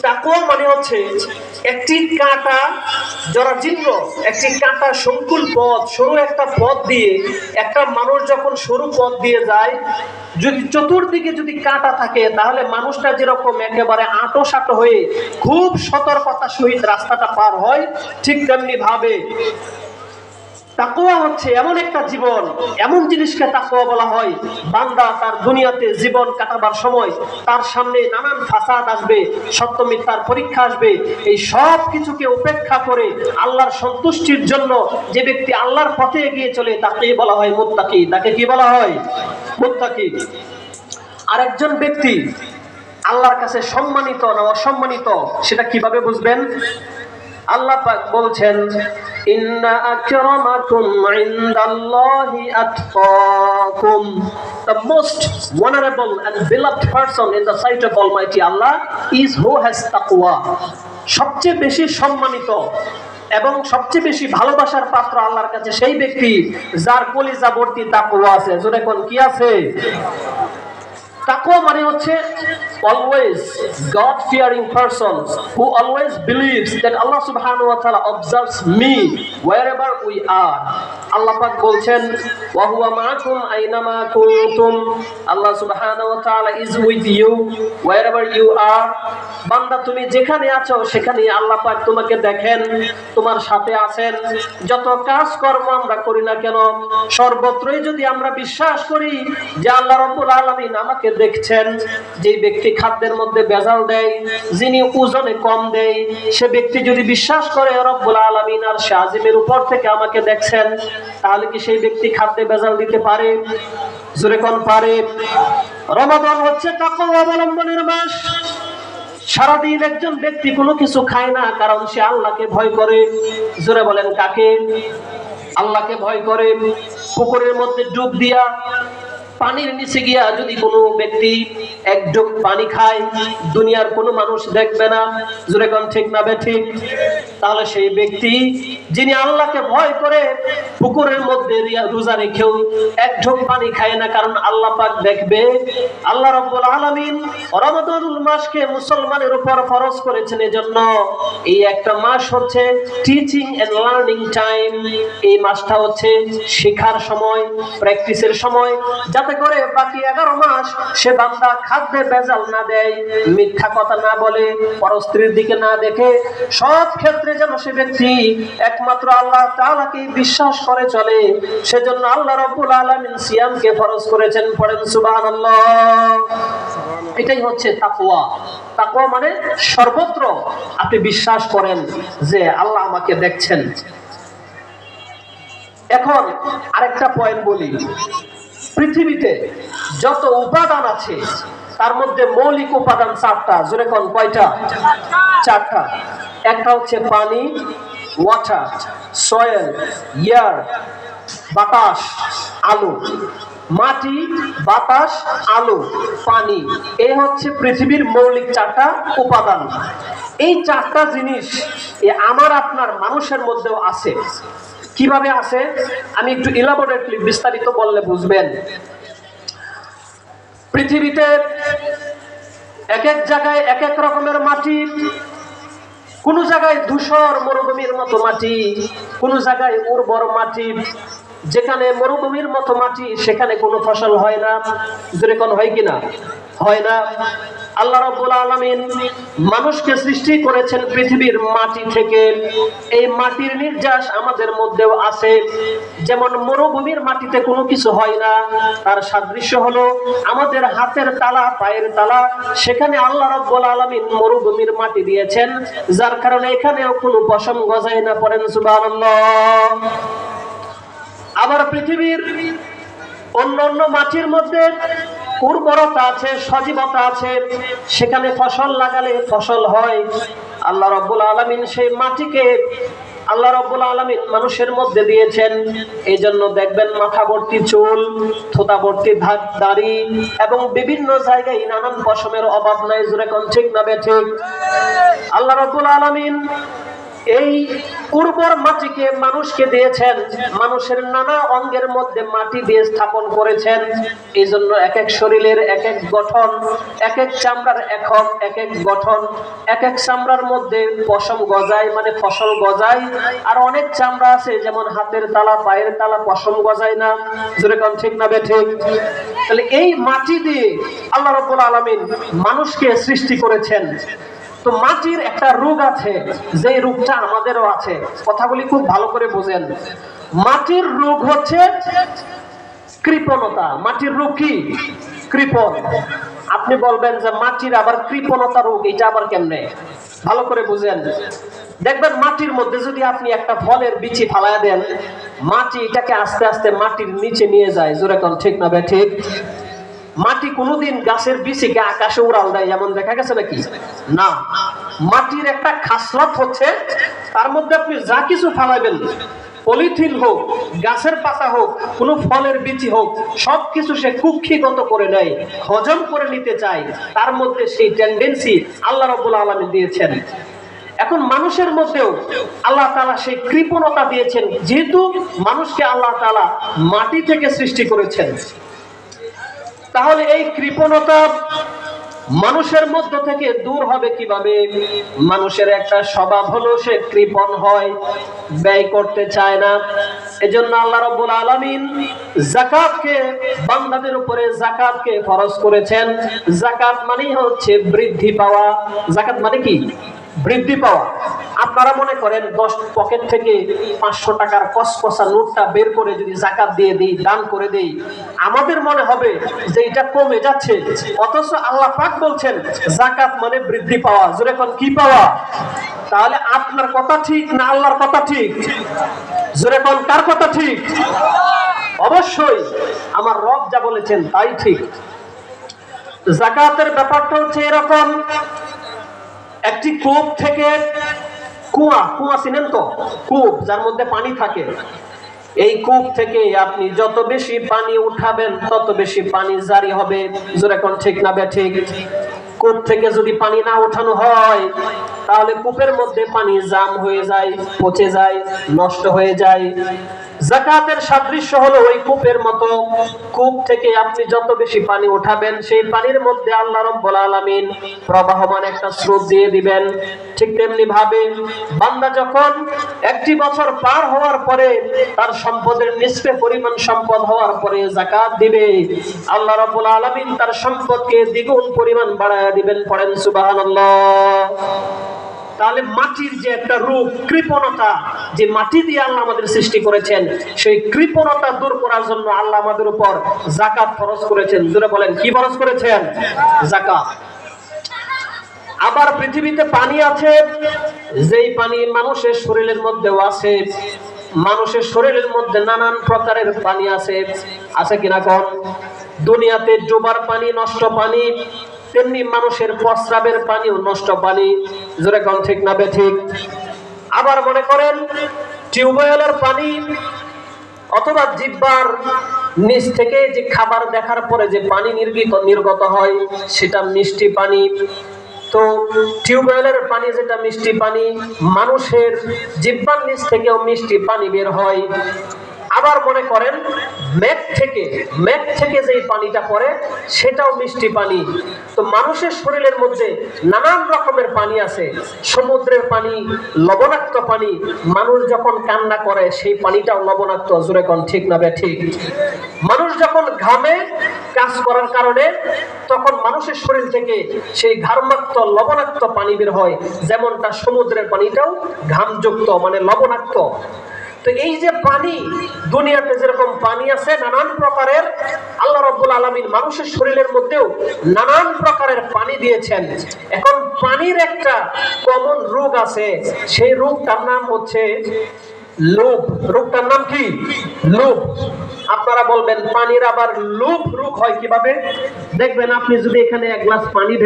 তাকওয়া মানে হচ্ছে একটি কাঁটা জরাজীর্ণ, একটি কাঁটা সংকুল পথ, সরু একটা পথ দিয়ে একটা মানুষ যখন সরু পথ দিয়ে যায়, যদি চতুর্দিকে যদি কাঁটা থাকে তাহলে মানুষটা যেরকম একেবারে আঁটো সাঁটো হয়ে খুব সতর্কতার সহিত রাস্তাটা পার হয়, ঠিক তেমনি ভাবে তাকওয়া হচ্ছে এমন একটা জীবন, এমন জিনিসকে তাকওয়া বলা হয়। বান্দা তার দুনিয়াতে জীবন কাটাবার সময় তার সামনে নানান ফাসাদ আসবে, সত্য মিথ্যার পরীক্ষা আসবে, এই সব কিছুকে উপেক্ষা করে আল্লাহর সন্তুষ্টির জন্য যে ব্যক্তি আল্লাহর পথে এগিয়ে চলে তাকেই বলা হয় মুত্তাকি। তাকে কি বলা হয়? মুত্তাকি। আরেকজন ব্যক্তি আল্লাহর কাছে সম্মানিত না অসম্মানিত সেটা কিভাবে বুঝবেন? আল্লাহ পাক বলছেন, ইন্না আকরামাকুম ইনদাল্লাহি আতকাকুম, the most honorable and beloved person in the sight of Almighty Allah is who has taqwa. সবচেয়ে বেশি সম্মানিত এবং সবচেয়ে বেশি ভালোবাসার পাত্র আল্লাহর কাছে সেই ব্যক্তি যার কলিজা ভর্তি তাকওয়া আছে। জোরে কোন কি আছে? তাকওয়া মানে হচ্ছে always God fearing person who always believes that Allah subhanahu wa ta'ala observes me wherever we are. আল্লাহ পাক বলছেন ওয়া হুয়া মাআকুম আইনামা কুনতুম, আল্লাহ সুবহানাহু ওয়া তাআলা is with you wherever you are. বান্দা তুমি যেখানে আছো সেখানে আল্লাহ পাক তোমাকে দেখেন, তোমার সাথে আছেন। যত কাজ কর্ম আমরা করি না কেন সর্বত্রই যদি আমরা বিশ্বাস করি যে আল্লাহ রাব্বুল আলামিন আমাকে দেখছেন, যে ব্যক্তি খাদ্যের মধ্যে ভেজাল দেয়, যিনি ওজনে কম দেয়, সে ব্যক্তি যদি বিশ্বাস করে রব্বুল আলামিন আর শাজিমের উপর থেকে আমাকে দেখছেন, তাহলে কি সেই ব্যক্তি খাদ্যে ভেজাল দিতে পারে? জোরে কোন পারে? রমাদান হচ্ছে তাকওয়া অবলম্বনের মাস। সারাদিন একজন ব্যক্তি কোনো কিছু খায় না, কারণ সে আল্লাহকে ভয় করে। জোরে বলেন কাকে? আল্লাহকে ভয় করে। পুকুরের মধ্যে ডুব দিয়া পানির নিচে গিয়া যদি কোনো ব্যক্তি এক ঢোক পানি খায়, দুনিয়ার কোনো মানুষ দেখবে না। জোরে কোন ঠিক না বেঠিক? তাহলে সেই ব্যক্তি যিনি আল্লাহকে ভয় করে পুকুরের মধ্যে রোজা রেখেও এক ঢোক পানি খায় না, কারণ আল্লাহ পাক দেখবে। আল্লাহ রাব্বুল আলামিন রমাদানুল মাসকে মুসলমানের উপর ফরজ করেছেন এজন্য এই একটা মাস হচ্ছে টিচিং এন্ড লার্নিং টাইম। এই মাসটা হচ্ছে শেখার সময়, প্র্যাকটিসের সময়, যাতে করে বাকি 11 মাস সে বান্দা খাদ্যে ভেজাল না দেয়, মিথ্যা কথা না বলে, পরস্ত্রীর দিকে না দেখে, সব ক্ষেত্রে যেন সে ব্যক্তি একমাত্র আল্লাহ তাআলাকে বিশ্বাস করে চলে। সেজন্য আল্লাহ রাব্বুল আলামিন সিয়ামকে ফরজ করেছেন। পড়েন সুবহানাল্লাহ। এটাই হচ্ছে তাকওয়া। তাকওয়া মানে সর্বত্র আপনি বিশ্বাস করেন যে আল্লাহ আমাকে দেখছেন। এখন আরেকটা পয়েন্ট বলি, পৃথিবীতে যত উপাদান আছে তার মধ্যে মৌলিক উপাদান 4টা। জোরে কোন কয়টা? 4টা। একটা হচ্ছে পানি, ওয়াটার, সয়েল, এয়ার, বাতাস, আলো। মাটি, বাতাস, আলো, পানি, এই হচ্ছে পৃথিবীর মৌলিক 4টা উপাদান। এই 4টা জিনিস আমার আপনার মানুষের মধ্যেও আছে। কিভাবে আছে আমি একটু ইলাবোরেটলি বিস্তারিত বললে বুঝবেন। পৃথিবীতে এক এক জায়গায় এক এক রকমের মাটি। কোন জায়গায় ধূসর মরুভূমির মতো মাটি, কোন জায়গায় উর্বর মাটি। যেখানে মরুভূমির মতো মাটি সেখানে কোনো ফসল হয় না। জোরে কোন হয় কিনা? হয় না। আল্লাহ রাব্বুল আলামিন মানুষকে সৃষ্টি করেছেন পৃথিবীর মাটি থেকে। এই মাটির নির্যাস আমাদের মধ্যেও আছে। যেমন মরুভূমির মাটিতে কোনো কিছু হয় না, তার সাদৃশ্য হলো আমাদের হাতের তালা, পায়ের তালা, সেখানে আল্লাহ রাব্বুল আলামিন মরুভূমির মাটি দিয়েছেন, যার কারণে এখানেও কোনো পশম গজায় না। পড়েন সুবহানাল্লাহ। আবার পৃথিবীর অন্য অন্য মাটির মধ্যে উর্বরতা আছে, সজীবতা আছে, সেখানে ফসল লাগালে ফসল হয়। আল্লাহ রাব্বুল আলামিন সেই মাটিকে আল্লাহ রাব্বুল আলামিন মানুষের মধ্যে দিয়েছেন। এই জন্য দেখবেন মাথা ভর্তি চুল, থোতা ভর্তি দাড়ি এবং বিভিন্ন জায়গায় নানান পশমের অভাব নাই। জোরে কোন ঠিক না বেঠিক? আল্লাহ রাব্বুল আলামিন এই উর্বর মাটিকে মানুষকে দিয়েছেন, মানুষের নানা অঙ্গের মধ্যে মাটি দিয়ে স্থাপন করেছেন। এই জন্য এক এক শরীরের এক এক গঠন, এক এক চামড়ার এক এক গঠন। এক এক চামড়ার মধ্যে পশম গজায়, মানে ফসল গজায়। আর অনেক চামড়া আছে যেমন হাতের তালা, পায়ের তালা, পশম গজায় না। জোরে কোন ঠিক না বেঠিক? তাহলে এই মাটি দিয়ে আল্লাহ রাব্বুল আলামিন মানুষকে সৃষ্টি করেছেন। তো মাটির একটা রোগ আছে, যে রোগটা আমাদেরও আছে। কথাগুলি খুব ভালো করে বোঝেন। মাটির রোগ হচ্ছে কৃপণতা। মাটির রোগ কি? কৃপণ। আপনি বলবেন যে মাটির আবার কৃপণতা রোগ, এটা আবার কেমনে? ভালো করে বুঝেন। দেখবেন মাটির মধ্যে যদি আপনি একটা ফলের বিচি ফালায় দেন, মাটি এটাকে আস্তে আস্তে মাটির নিচে নিয়ে যায়। জোরে কোন ঠিক না বেঠিক? মাটি কোনোদিন গাছের বিচিকে আকাশে উড়াল দেয় যেমন দেখা গেছে নাকি? না। মাটির একটা খাসলত হচ্ছে, তার মধ্যে আপনি যা কিছু ফালাবেন, পলিথিন হোক, গাছের পাতা হোক, কোনো ফলের বিচি হোক, সবকিছু সে কুক্ষিগত করে নেয়, হজম করে নিতে চায়। তার মধ্যে সেই টেন্ডেন্সি আল্লাহ রাব্বুল আলামিন দিয়েছেন। এখন মানুষের মধ্যেও আল্লাহ তাআলা সেই কৃপণতা দিয়েছেন, যেহেতু মানুষকে আল্লাহ তাআলা মাটি থেকে সৃষ্টি করেছেন। তাহলে এই কৃপণতা মানুষের মধ্য থেকে দূর হবে কিভাবে? মানুষের একটা স্বভাব হলো সে কৃপণ হয়, ব্যয় করতে চায় না। এজন্য আল্লাহ রাব্বুল আলামিন যাকাতকে, বান্দাদের উপরে যাকাতকে ফরজ করেছেন। যাকাত মানেই হচ্ছে বৃদ্ধি পাওয়া। যাকাত মানে কি? বৃদ্ধি পাওয়া। আপনারা মনে করেন 10 পকেট থেকে 500 টাকার কসকসা নোটটা বের করে যদি যাকাত দিয়ে দিই, দান করে দেই, আমাদের মনে হবে যে এটা কমে যাচ্ছে। অথচ আল্লাহ পাক বলছেন যাকাত মানে বৃদ্ধি পাওয়া। জোরে কোন কি পাওয়া? তাহলে আপনার কথা ঠিক না আল্লাহর কথা ঠিক? জোরে কোন কার কথা ঠিক? অবশ্যই আমার রব যা বলেছেন তাই ঠিক। যাকাতের ব্যাপারটা হচ্ছে এরকম, একটি কূপ থেকে, কুয়া চিনেন তো? কূপ যার মধ্যে পানি থাকে। এই কূপ থেকে আপনি যত বেশি পানি উঠাবেন তত বেশি পানি জারি হবে। জোরে কোন ঠিক না বেঠিক? কূপ থেকে যদি পানি না ওঠানো হয়, তাহলে কূপের মধ্যে পানি জাম হয়ে যায়, পচে যায়, নষ্ট হয়ে যায়। যাকাতের সাদৃশ্য হলো ওই কূপের মতো। কূপ থেকে আপনি যত বেশি পানি উঠাবেন, সেই পানির মধ্যে আল্লাহ রাব্বুল আলামিন প্রবাহমান একটা স্রোত দিয়ে দিবেন। ঠিক তেমনি ভাবে বান্দা যখন একটি বছর পার হওয়ার পরে তার সম্পদের নিষ্পে পরিমাণ সম্পদ হওয়ার পরে যাকাত দিবে, আল্লাহ রাব্বুল আলামিন তার সম্পদকে দ্বিগুণ পরিমাণ বাড়ায়া দিবেন। পড়েন সুবহানাল্লাহ। তাহলে মাটির যে একটা রূপ কৃপণতা, যে মাটি দিয়ে আল্লাহ আমাদের সৃষ্টি করেছেন, সেই কৃপণতা দূর করার জন্য আল্লাহ আমাদের উপর যাকাত ফরজ করেছেন। জোরে বলেন কি ফরজ করেছেন? যাকাত। আবার পৃথিবীতে পানি আছে, যেই পানি মানুষের শরীরের মধ্যেও আছে। মানুষের শরীরের মধ্যে নানান প্রকারের পানি আছে। আছে কিনা কোন? দুনিয়াতে ডোবার পানি নষ্ট পানি, তেমনি মানুষের প্রস্রাবের পানিও নষ্ট পানি। জোরে কোন ঠিক না বেঠিক? আবার মনে করেন টিউবওয়েলের পানি, অথবা জিহ্বার নিচ থেকে যে খাবার দেখার পরে যে পানি নির্গত হয়, সেটা মিষ্টি পানি। তো টিউবওয়েলের পানি যেটা মিষ্টি পানি, মানুষের জিহ্বার নিচ থেকেও মিষ্টি পানি বের হয়। আবার মনে করেন মেঘ থেকে যে পানিটা পড়ে, সেটাও মিষ্টি পানি। তো মানুষের শরীরের মধ্যে নানান রকমের পানি আছে। সমুদ্রের পানি লবণাক্ত পানি, মানুষ যখন কান্না করে সেই পানিটাও লবণাক্ত। জোরে কোন ঠিক না বেঠিক? মানুষ যখন ঘামে কাজ করার কারণে, তখন মানুষের শরীর থেকে সেই ঘামাক্ত লবণাক্ত পানি বের হয়, যেমনটা সমুদ্রের পানিটাও ঘামযুক্ত, মানে লবণাক্ত। তো এই যে পানি, দুনিয়াতে যেরকম পানি আছে নানান প্রকারের, আল্লাহ রাব্বুল আলামিন মানুষের শরীরের মধ্যেও নানান প্রকারের পানি দিয়েছেন। এখন পানির একটা কমন রোগ আছে, সেই রোগটার নাম হচ্ছে লোভ। রোগটার নাম কি? লোভ। আপনারা বলবেন পানির আবার লোভ রোগ হয় কিভাবে? দেখবেন আপনি যদি এখানে এক গ্লাস পানি